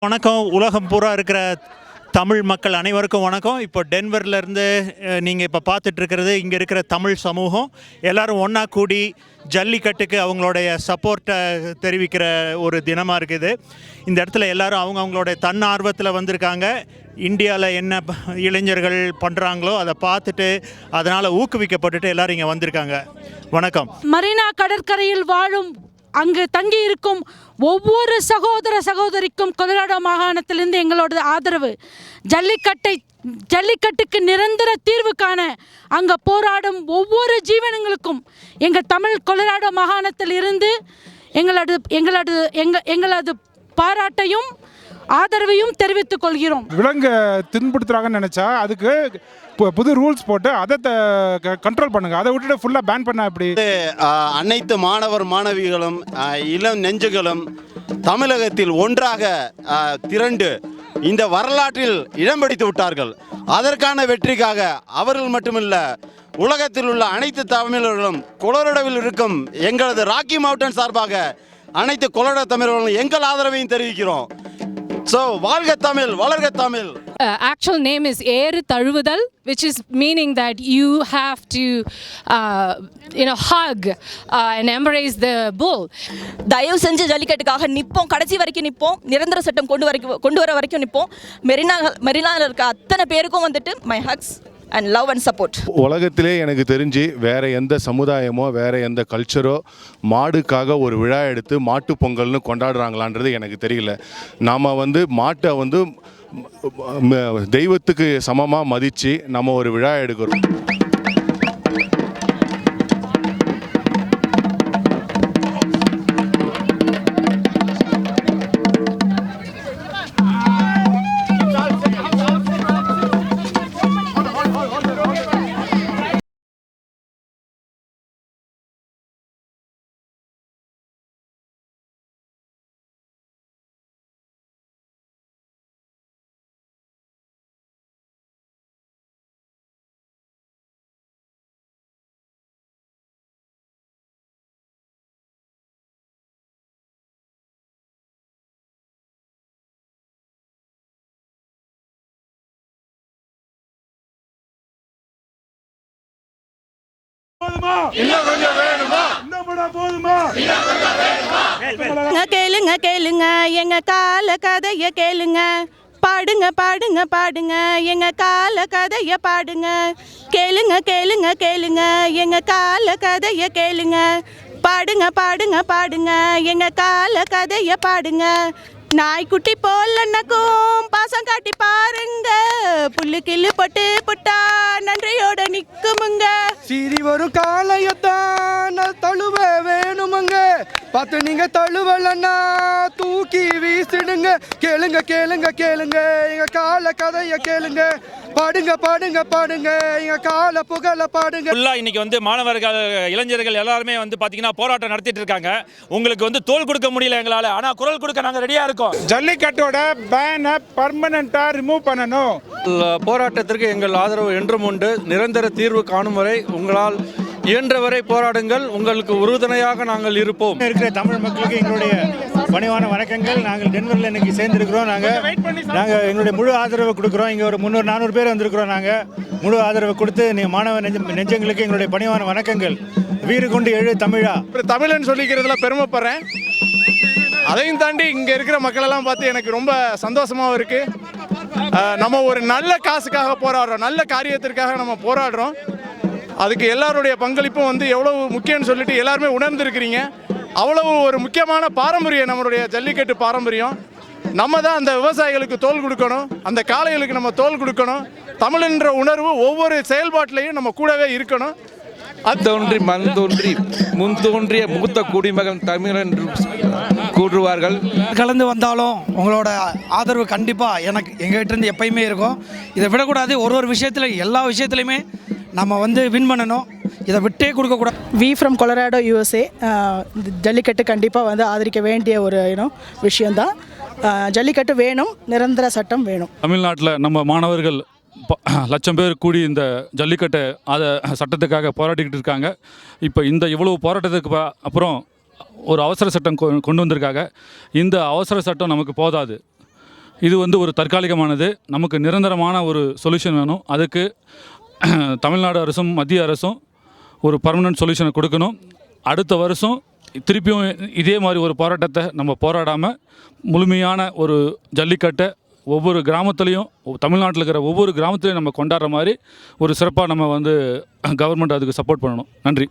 வணக்கம். உலகம் பூரா இருக்கிற தமிழ் மக்கள் அனைவருக்கும் வணக்கம். இப்போ டென்வர்லேருந்து நீங்கள் இப்போ பார்த்துட்ருக்கிறது இங்கே இருக்கிற தமிழ் சமூகம் எல்லோரும் ஒன்றா கூடி ஜல்லிக்கட்டுக்கு அவங்களுடைய சப்போர்ட்டை தெரிவிக்கிற ஒரு தினமாக இருக்குது. இந்த இடத்துல எல்லோரும் அவங்களுடைய தன்னார்வத்தில் வந்திருக்காங்க. இந்தியாவில் என்ன இளைஞர்கள் பண்ணுறாங்களோ அதை பார்த்துட்டு அதனால் ஊக்குவிக்கப்பட்டுட்டு எல்லோரும் இங்கே வந்திருக்காங்க. வணக்கம். மரீனா கடற்கரையில் வாழும் அங்கு தங்கி இருக்கும் ஒவ்வொரு சகோதர சகோதரிக்கும் கொலராடோ மாகாணத்திலிருந்து எங்களோட ஆதரவு. ஜல்லிக்கட்டுக்கு நிரந்தர தீர்வு காண அங்கே போராடும் ஒவ்வொரு ஜீவனங்களுக்கும் எங்கள் தமிழ் கொலராடோ மாகாணத்தில் இருந்து எங்களது பாராட்டையும் ஆதரவையும் தெரிவித்துக் கொள்கிறோம். விலங்கு துன்புறுத்துறாங்கன்னு நினச்சா அதுக்கு புது ரூல்ஸ் போட்டு அதை கண்ட்ரோல் பண்ணுங்க. அதை விட்டுட்டு ஃபுல்லாக பேன் பண்ண அப்படி அனைத்து மாணவர் மாணவிகளும் இளம் நெஞ்சுகளும் தமிழகத்தில் ஒன்றாக திரண்டு இந்த வரலாற்றில் இடம் பிடித்து விட்டார்கள். அதற்கான வெற்றிக்காக அவர்கள் மட்டுமில்ல, உலகத்தில் உள்ள அனைத்து தமிழர்களும் கொலராடோவில் இருக்கும் எங்களது ராக்கி மவுண்டன் சார்பாக அனைத்து கொலராடோ தமிழர்களும் எங்கள் ஆதரவையும் தெரிவிக்கிறோம். So, வாழ்க தமிழ், வளர்க தமிழ். Actual name is ஏறு தழுவுதல், which is meaning that you have to hug and embrace the bull. தயவு செஞ்சு ஜல்லிக்கட்டுக்காக நிற்போம், கடைசி வரைக்கும் நிற்போம், நிரந்தர சட்டம் கொண்டு வர வரைக்கும் நிற்போம். மெரினாவில் இருக்க அத்தனை பேருக்கும் வந்துட்டு my hugs and love and support. உலகத்திலே எனக்கு தெரிஞ்சு வேறு எந்த சமுதாயமோ வேறு எந்த கல்ச்சரோ மாடுக்காக ஒரு விழா எடுத்து மாட்டு பொங்கல்னு கொண்டாடுறாங்களான்றது எனக்கு தெரியல. நாம் மாட்டை தெய்வத்துக்கு சமமாக மதித்து நம்ம ஒரு விழா எடுக்கிறோம். கேளுங்க கேளுங்க எங்க கால கதைய கேளுங்க, பாடுங்க பாடுங்க பாடுங்க எங்க கால கதைய பாடுங்க. கேளுங்க கேளுங்க கேளுங்க எங்க கால கதைய கேளுங்க, பாடுங்க பாடுங்க பாடுங்க எங்க கால கதைய பாடுங்க. நாய்க்குட்டி போலன்னக்கும் பாசம் காட்டி பாருங்க, புல்லு கில்லு பொட்டு புட்டா நன்றியோட நிக்குமுங்க. சீறி வரும் காலையத்தான் தழுவ வேணுமுங்க, பார்த்து நீங்க தழுவலன்னா தூக்கி வீசிடுங்க. கேளுங்க கேளுங்க கேளுங்க எங்க கால கதைய கேளுங்க, பாடுங்க பாடுங்க பாடுங்க எங்க கால புகழ பாடுங்க. இன்னைக்கு மாணவர்கள் இளைஞர்கள் எல்லாருமே பாத்தீங்கன்னா போராட்டம் நடத்திட்டு இருக்காங்க. உங்களுக்கு தோல் கொடுக்க முடியல எங்களால, ஆனா குரல் கொடுக்க நாங்க ரெடியா இருக்கோம். ஜல்லிக்கட்டோட பேனை பர்மனண்டா ரிமூவ் பண்ணணும். போராட்டத்திற்கு எங்கள் ஆதரவு என்றும் உண்டு. நிரந்தர தீர்வு காணும் வரை உங்களால் இயன்றவரை போராடுங்கள், உங்களுக்கு உறுதுணையாக நாங்கள் இருப்போம். இருக்கிற தமிழ் மக்களுக்கு எங்களுடைய பணிவான வணக்கங்கள். நாங்கள் டென்வரில் இன்னைக்கு சேர்ந்துருக்கிறோம். நாங்கள் எங்களுடைய முழு ஆதரவு கொடுக்குறோம். இங்கே ஒரு 300-400 பேர் வந்திருக்கிறோம். நாங்கள் முழு ஆதரவு கொடுத்து மாணவ நெஞ்சங்களுக்கு எங்களுடைய பணிவான வணக்கங்கள். வீறு கொண்டு எழு தமிழா. தமிழன் சொல்லிக்கிறதுல பெருமைப்படுறேன். அதையும் தாண்டி இங்கே இருக்கிற மக்களெல்லாம் பார்த்து எனக்கு ரொம்ப சந்தோஷமாகவும் இருக்குது. நம்ம ஒரு நல்ல காசுக்காக போராடுறோம், நல்ல காரியத்திற்காக நம்ம போராடுறோம். அதுக்கு எல்லாருடைய பங்களிப்பும் எவ்வளவு முக்கியம்னு சொல்லிட்டு எல்லாருமே உணர்ந்துருக்கிறீங்க. அவ்வளவு ஒரு முக்கியமான பாரம்பரியம் நம்மளுடைய ஜல்லிக்கட்டு பாரம்பரியம். நம்ம தான் அந்த விவசாயிகளுக்கு தோல் கொடுக்கணும், அந்த காளைகளுக்கு நம்ம தோல் கொடுக்கணும். தமிழ்ன்ற உணர்வு ஒவ்வொரு செயல்பாட்டிலையும் நம்ம கூடவே இருக்கணும். அத்தோன்றி மண் தோன்றி முன் தோன்றிய மூத்த குடிமகன் தமிழ் என்று கூறுவார்கள். கலந்து வந்தாலும் உங்களோட ஆதரவு கண்டிப்பாக எங்ககிட்ட இருந்து எப்பயுமே இருக்கும். இதை விடக்கூடாது. ஒரு விஷயத்தில் எல்லா விஷயத்துலையுமே நம்ம வின் பண்ணணும். இதை விட்டே கொடுக்கக்கூடாது. We from Colorado USA. Jallikattu கண்டிப்பாக ஆதரிக்க வேண்டிய ஒரு விஷயந்தான். ஜல்லிக்கட்டு வேணும், நிரந்தர சட்டம் வேணும். தமிழ்நாட்டில் நம்ம மாணவர்கள் லட்சம் பேர் கூடி இந்த ஜல்லிக்கட்டை சட்டத்துக்காக போராடிக்கிட்டு இருக்காங்க. இப்போ இவ்வளவு போராட்டத்துக்கு அப்புறம் ஒரு அவசர சட்டம் கொண்டு வந்திருக்காங்க. இந்த அவசர சட்டம் நமக்கு போதாது. இது வந்து ஒரு தற்காலிகமானது. நமக்கு நிரந்தரமான ஒரு சொல்யூஷன் வேணும். அதுக்கு தமிழ்நாடு அரசும் மத்திய அரசும் ஒரு பர்மனன்ட் சொல்யூஷனை கொடுக்கணும். அடுத்த வருஷம் திருப்பியும் இதே மாதிரி ஒரு போராட்டத்தை நம்ம போராடாமல் முழுமையான ஒரு ஜல்லிக்கட்டை ஒவ்வொரு கிராமத்துலேயும் தமிழ்நாட்டில் இருக்கிற ஒவ்வொரு கிராமத்துலையும் நம்ம கொண்டாடுற மாதிரி ஒரு சிறப்பாக நம்ம வந்து கவர்மெண்ட் அதுக்கு சப்போர்ட் பண்ணணும். நன்றி.